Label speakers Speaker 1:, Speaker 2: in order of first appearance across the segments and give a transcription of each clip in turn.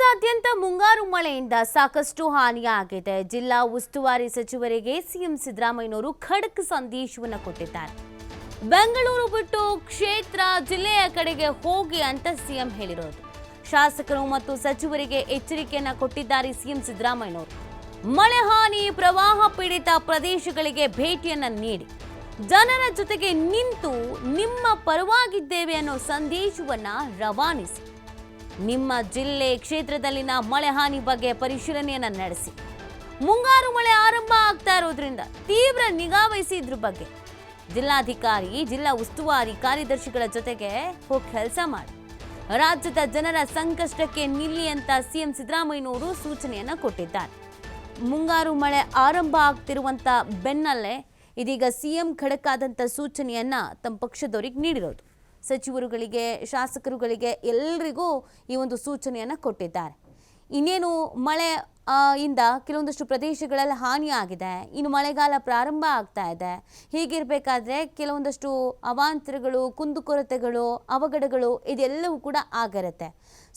Speaker 1: ರಾಜ್ಯದಾದ್ಯಂತ ಮುಂಗಾರು ಮಳೆಯಿಂದ ಸಾಕಷ್ಟು ಹಾನಿಯಾಗಿದೆ. ಜಿಲ್ಲಾ ಉಸ್ತುವಾರಿ ಸಚಿವರಿಗೆ ಸಿಎಂ ಸಿದ್ದರಾಮಯ್ಯನವರು ಖಡಕ್ ಸಂದೇಶವನ್ನು ಕೊಟ್ಟಿದ್ದಾರೆ. ಬೆಂಗಳೂರು ಬಿಟ್ಟು ಕ್ಷೇತ್ರ ಜಿಲ್ಲೆಯ ಕಡೆಗೆ ಹೋಗಿ ಅಂತ ಸಿಎಂ ಹೇಳಿರೋದು. ಶಾಸಕರು ಮತ್ತು ಸಚಿವರಿಗೆ ಎಚ್ಚರಿಕೆಯನ್ನ ಕೊಟ್ಟಿದ್ದಾರೆ ಸಿಎಂ ಸಿದ್ದರಾಮಯ್ಯನವರು. ಮಳೆ ಹಾನಿ ಪ್ರವಾಹ ಪೀಡಿತ ಪ್ರದೇಶಗಳಿಗೆ ಭೇಟಿಯನ್ನ ನೀಡಿ ಜನರ ಜೊತೆಗೆ ನಿಂತು ನಿಮ್ಮ ಪರವಾಗಿದ್ದೇವೆ ಅನ್ನೋ ಸಂದೇಶವನ್ನ ರವಾನಿಸಿ ನಿಮ್ಮ ಜಿಲ್ಲೆ ಕ್ಷೇತ್ರದಲ್ಲಿನ ಮಳೆ ಹಾನಿ ಬಗ್ಗೆ ಪರಿಶೀಲನೆಯನ್ನ ನಡೆಸಿ. ಮುಂಗಾರು ಮಳೆ ಆರಂಭ ಆಗ್ತಾ ಇರೋದ್ರಿಂದ ತೀವ್ರ ನಿಗಾ ವಹಿಸಿ ಇದ್ರ ಬಗ್ಗೆ ಜಿಲ್ಲಾಧಿಕಾರಿ, ಜಿಲ್ಲಾ ಉಸ್ತುವಾರಿ ಕಾರ್ಯದರ್ಶಿಗಳ ಜೊತೆಗೆ ಹೋಗಿ ಕೆಲಸ ಮಾಡಿ ರಾಜ್ಯದ ಜನರ ಸಂಕಷ್ಟಕ್ಕೆ ನಿಲ್ಲಿ ಅಂತ ಸಿಎಂ ಸಿದ್ದರಾಮಯ್ಯನವರು ಸೂಚನೆಯನ್ನ ಕೊಟ್ಟಿದ್ದಾರೆ. ಮುಂಗಾರು ಮಳೆ ಆರಂಭ ಆಗ್ತಿರುವಂತ ಬೆನ್ನಲ್ಲೇ ಇದೀಗ ಸಿಎಂ ಖಡಕ್ ಆದಂತ ಸೂಚನೆಯನ್ನ ತಮ್ಮ ಪಕ್ಷದವರಿಗೆ ನೀಡಿರೋದು. ಸಚಿವರುಗಳಿಗೆ, ಶಾಸಕರುಗಳಿಗೆ ಎಲ್ಲರಿಗೂ ಈ ಒಂದು ಸೂಚನೆಯನ್ನು ಕೊಟ್ಟಿದ್ದಾರೆ. ಇನ್ನೇನು ಮಳೆ ಇಂದ ಕೆಲವೊಂದಷ್ಟು ಪ್ರದೇಶಗಳಲ್ಲಿ ಹಾನಿಯಾಗಿದೆ. ಇನ್ನು ಮಳೆಗಾಲ ಪ್ರಾರಂಭ ಆಗ್ತಾ ಇದೆ. ಹೀಗಿರಬೇಕಾದ್ರೆ ಕೆಲವೊಂದಷ್ಟು ಅವಾಂತರಗಳು, ಕುಂದುಕೊರತೆಗಳು, ಅವಘಡಗಳು ಇದೆಲ್ಲವೂ ಕೂಡ ಆಗಿರುತ್ತೆ.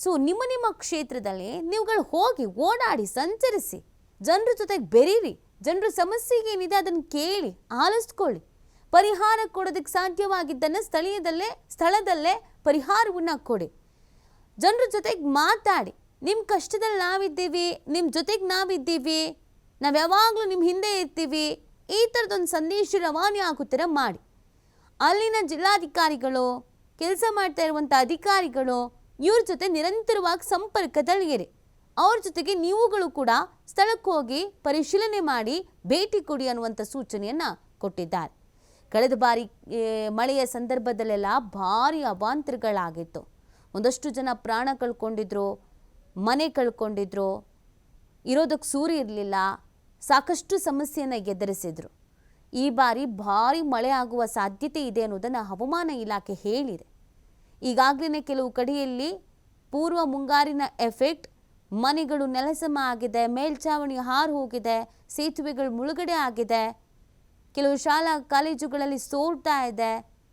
Speaker 1: ಸೊ ನಿಮ್ಮ ಕ್ಷೇತ್ರದಲ್ಲಿ ನೀವುಗಳು ಹೋಗಿ ಓಡಾಡಿ, ಸಂಚರಿಸಿ, ಜನರ ಜೊತೆಗೆ ಬೆರೀರಿ. ಜನರ ಸಮಸ್ಯೆಗೆ ಏನಿದೆ ಅದನ್ನು ಕೇಳಿ ಆಲಿಸ್ಕೊಳ್ಳಿ. ಪರಿಹಾರ ಕೊಡೋದಕ್ಕೆ ಸಾಧ್ಯವಾಗಿದ್ದನ್ನು ಸ್ಥಳದಲ್ಲೇ ಪರಿಹಾರವನ್ನು ಕೊಡಿ. ಜನರ ಜೊತೆಗೆ ಮಾತಾಡಿ. ನಿಮ್ಮ ಕಷ್ಟದಲ್ಲಿ ನಾವಿದ್ದೀವಿ, ನಿಮ್ಮ ಜೊತೆಗೆ ನಾವಿದ್ದೀವಿ, ನಾವು ಯಾವಾಗಲೂ ನಿಮ್ಮ ಹಿಂದೆ ಇರ್ತೀವಿ, ಈ ಥರದೊಂದು ಸಂದೇಶ ರವಾನೆ ಆಗುತ್ತರ ಮಾಡಿ. ಅಲ್ಲಿನ ಜಿಲ್ಲಾಧಿಕಾರಿಗಳು, ಕೆಲಸ ಮಾಡ್ತಾ ಇರುವಂಥ ಅಧಿಕಾರಿಗಳು, ಇವ್ರ ಜೊತೆ ನಿರಂತರವಾಗಿ ಸಂಪರ್ಕದಲ್ಲಿರಿ. ಅವ್ರ ಜೊತೆಗೆ ನೀವುಗಳು ಕೂಡ ಸ್ಥಳಕ್ಕೆ ಹೋಗಿ ಪರಿಶೀಲನೆ ಮಾಡಿ ಭೇಟಿ ಕೊಡಿ ಅನ್ನುವಂಥ ಸೂಚನೆಯನ್ನು ಕೊಟ್ಟಿದ್ದಾರೆ. ಕಳೆದ ಬಾರಿ ಮಳೆಯ ಸಂದರ್ಭದಲ್ಲೆಲ್ಲ ಭಾರಿ ಅವಾಂತರಗಳಾಗಿತ್ತು. ಒಂದಷ್ಟು ಜನ ಪ್ರಾಣ ಕಳ್ಕೊಂಡಿದ್ರು, ಮನೆ ಕಳ್ಕೊಂಡಿದ್ರು, ಇರೋದಕ್ಕೆ ಸೂರು ಇರಲಿಲ್ಲ, ಸಾಕಷ್ಟು ಸಮಸ್ಯೆಯನ್ನು ಎದುರಿಸಿದ್ರು. ಈ ಬಾರಿ ಭಾರಿ ಮಳೆ ಆಗುವ ಸಾಧ್ಯತೆ ಇದೆ ಅನ್ನೋದನ್ನು ಹವಾಮಾನ ಇಲಾಖೆ ಹೇಳಿದೆ. ಈಗಾಗಲೇ ಕೆಲವು ಕಡೆಯಲ್ಲಿ ಪೂರ್ವ ಮುಂಗಾರಿನ ಎಫೆಕ್ಟ್, ಮನೆಗಳು ನೆಲಸಮ ಆಗಿದೆ, ಮೇಲ್ಛಾವಣಿ ಹಾರು ಹೋಗಿದೆ, ಸೇತುವೆಗಳು ಮುಳುಗಡೆ ಆಗಿದೆ, ಕೆಲವು ಶಾಲಾ ಕಾಲೇಜುಗಳಲ್ಲಿ ಸೋರ್ತಾ ಇದೆ,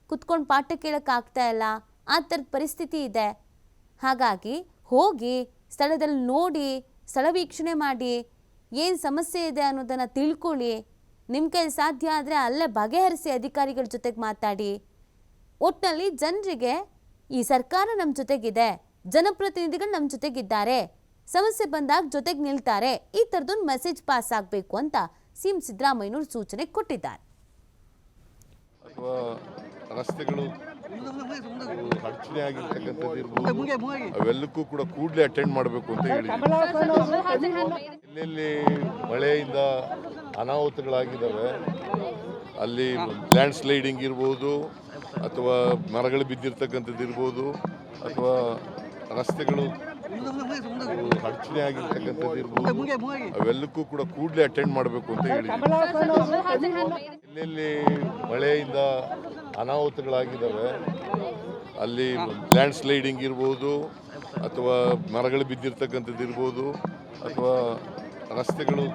Speaker 1: ಕುತ್ಕೊಂಡು ಪಾಠ ಕೇಳೋಕ್ಕಾಗ್ತಾ ಇಲ್ಲ, ಆ ಥರದ ಪರಿಸ್ಥಿತಿ ಇದೆ. ಹಾಗಾಗಿ ಹೋಗಿ ಸ್ಥಳದಲ್ಲಿ ನೋಡಿ, ಸ್ಥಳ ವೀಕ್ಷಣೆ ಮಾಡಿ, ಏನು ಸಮಸ್ಯೆ ಇದೆ ಅನ್ನೋದನ್ನು ತಿಳ್ಕೊಳ್ಳಿ. ನಿಮ್ಮ ಕೈಲಿ ಸಾಧ್ಯ ಆದರೆ ಅಲ್ಲೇ ಬಗೆಹರಿಸಿ, ಅಧಿಕಾರಿಗಳ ಜೊತೆಗೆ ಮಾತಾಡಿ. ಒಟ್ಟಿನಲ್ಲಿ ಜನರಿಗೆ ಈ ಸರ್ಕಾರ ನಮ್ಮ ಜೊತೆಗಿದೆ, ಜನಪ್ರತಿನಿಧಿಗಳು ನಮ್ಮ ಜೊತೆಗಿದ್ದಾರೆ, ಸಮಸ್ಯೆ ಬಂದಾಗ ಜೊತೆಗೆ ನಿಲ್ತಾರೆ, ಈ ಥರದೊಂದು ಮೆಸೇಜ್ ಪಾಸ್ ಆಗಬೇಕು ಅಂತ ಸಿಎಂ ಸಿದ್ದರಾಮಯ್ಯನವರು ಸೂಚನೆ ಕೊಟ್ಟಿದ್ದಾರೆ.
Speaker 2: ಅಥವಾ ರಸ್ತೆಗಳು ಅಡಚಣೆ ಆಗಿರ್ತಕ್ಕಂಥದ್ದು ಇರ್ಬೋದು, ಅವೆಲ್ಲಕ್ಕೂ ಕೂಡ ಕೂಡಲೇ ಅಟೆಂಡ್ ಮಾಡಬೇಕು ಅಂತ ಹೇಳಿದ್ದೀವಿ. ಎಲ್ಲೆಲ್ಲಿ ಮಳೆಯಿಂದ ಅನಾಹುತಗಳಾಗಿದ್ದಾವೆ ಅಲ್ಲಿ ಲ್ಯಾಂಡ್ ಸ್ಲೈಡಿಂಗ್ ಇರ್ಬೋದು, ಅಥವಾ ಮರಗಳು ಬಿದ್ದಿರ್ತಕ್ಕಂಥದ್ದು ಇರ್ಬೋದು, ಅಥವಾ ರಸ್ತೆಗಳು ಅಡಚಣೆ ಆಗಿರ್ತಕ್ಕಂಥದ್ದು ಇರ್ಬೋದು, ಅವೆಲ್ಲಕ್ಕೂ ಕೂಡ ಕೂಡಲೇ ಅಟೆಂಡ್ ಮಾಡಬೇಕು ಅಂತ ಹೇಳಿದ್ದೀವಿ. ಎಲ್ಲೆಲ್ಲಿ ಮಳೆಯಿಂದ ಅನಾಹುತಗಳಾಗಿದ್ದಾವೆ ಅಲ್ಲಿ ಲ್ಯಾಂಡ್ ಸ್ಲೈಡಿಂಗ್ ಇರ್ಬೋದು, ಅಥವಾ ಮರಗಳು ಬಿದ್ದಿರ್ತಕ್ಕಂಥದ್ದು ಇರ್ಬೋದು, ಅಥವಾ ರಸ್ತೆಗಳು